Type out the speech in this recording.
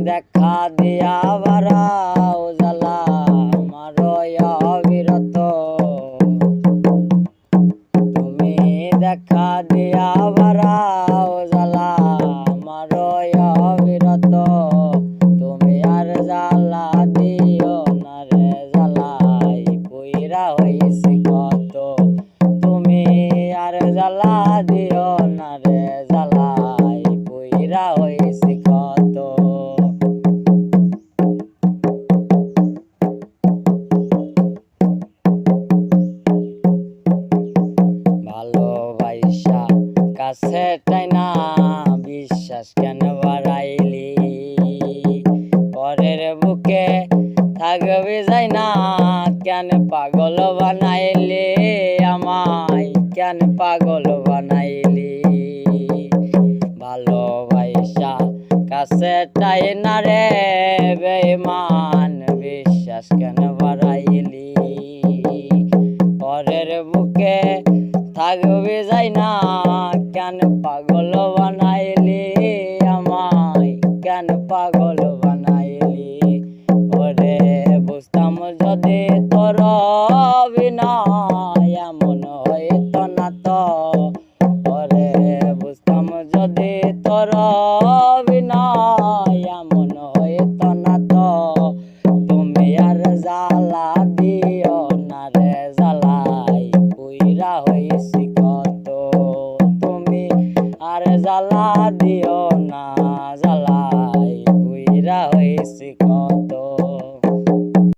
দেখা দিয়া বাড়াও জ্বালা আমার অবিরত। তুমি দেখা দিয়া বাড়াও জ্বালা আমার অবিরত। তুমি আর জ্বালা দিও না রে জ্বালাই পুইরা হইছি কত। তুমি আর জ্বালা দিও না রে জ্বালাই পুইরা হইছি কত। ভালোবাসা কাছে টাইনা বিশ্বাস কেন বাড়াইলি, পরের বুকে থাকবি যাই না কেন পাগল বানাইলি আমায়, কেন পাগল বানাইলি। ভালোবাসা কাছে টাইনা রে বেঈমান বিশ্বাস কেন বাড়াইলি, পরের বুকে থাকবি যাই না কেন পাগল বানাইলি আমায়, কেন পাগল বানাইলি। ওরে বুঝতাম যদি তোর বিনয় এমন হইত না তো